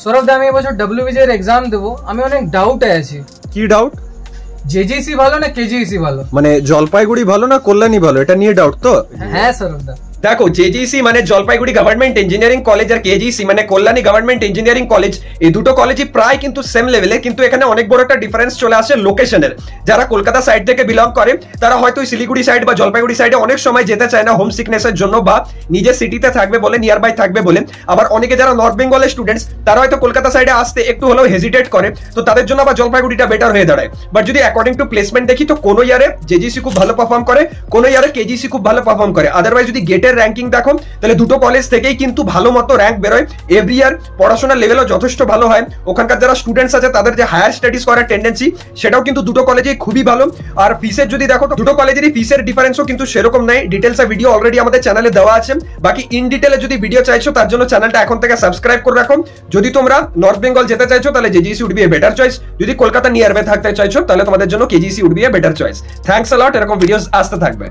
সৌরভ দা, আমি এবছর ডব্লিউবিজি এর এক্সাম দেবো, আমি অনেক ডাউটে আছি। কি ডাউট? জেজিসি ভালো না কেজিসি ভালো? মানে জলপাইগুড়ি ভালো না কল্যাণী ভালো, এটা নিয়ে ডাউট তো? হ্যাঁ সৌরভ দা। দেখো, জেজিসি মানে জলপাইগুড়ি গভর্নমেন্ট ইঞ্জিনিয়ারিং কলেজ, আর কেজিসি মানে কল্যাণী গভর্নমেন্ট ইঞ্জিনিয়ারিং কলেজ। এই দুটো কলেজই প্রায় কিন্তু সেম লেভেলে, কিন্তু এখানে অনেক বড় একটা ডিফারেন্স চলে আসে লোকেশনের। যারা কলকাতা সাইড থেকে বিলং করে তারা হয়তো শিলিগুড়ি সাইড বা জলপাইগুড়ি সাইডে অনেক সময় যেতে চায় না হোম সিকনেসের জন্য, বা নিজের সিটিতে থাকবে বলে, নিয়ার বাই থাকবে বলে। আবার অনেকে যারা নর্থ বেঙ্গলের স্টুডেন্টস তারা হয়তো কলকাতা সাইডে আসতে একটু হলেও হেজিটেট করে, তো তাদের জন্য আবার জলপাইগুড়িটা বেটার হয়ে দাঁড়ায়। বাট যদি অ্যাকর্ডিং টু প্লেসমেন্ট দেখি, তো কোনো ইয়ারে জেজিসি খুব ভালো পারফর্ম করে, কোনো ইয়ারে কেজিসি খুব ভালো পারফর্ম করে। আদারওয়াইজ যদি গেটের র্যাঙ্কিং দেখো, তাহলে দুটো কলেজ থেকেই কিন্তু ভালো মতো র্যাঙ্ক বেরোয়। এভরি ইয়ার পড়াশোনার লেভেলও যথেষ্ট ভালো হয়। ওখানকার যারা স্টুডেন্টস আছে তাদের যে হায়ার স্টাডিজ করার টেন্ডেন্সি, সেটাও কিন্তু দুটো কলেজেই খুবই ভালো। আর ফিসের যদি দেখো, তো দুটো কলেজেরই ফিসের ডিফারেন্সও কিন্তু সেরকম নাই। ডিটেলস এর ভিডিও অলরেডি আমাদের চ্যানেলে দেওয়া আছে। বাকি ইন ডিটেলে যদি ভিডিও চাইছো, তার জন্য চ্যানেলটা এখন থেকে সাবস্ক্রাইব করে রাখো। যদি তোমরা নর্থ বেঙ্গল যেতে চাইছো, তাহলে JGC would be a better choice. যদি কলকাতা নিয়ার বাই থাকতে চাইছো, তাহলে তোমাদের জন্য KGC would be a better choice. Thanks a lot, এরকম ভিডিওস আসতে থাকবে।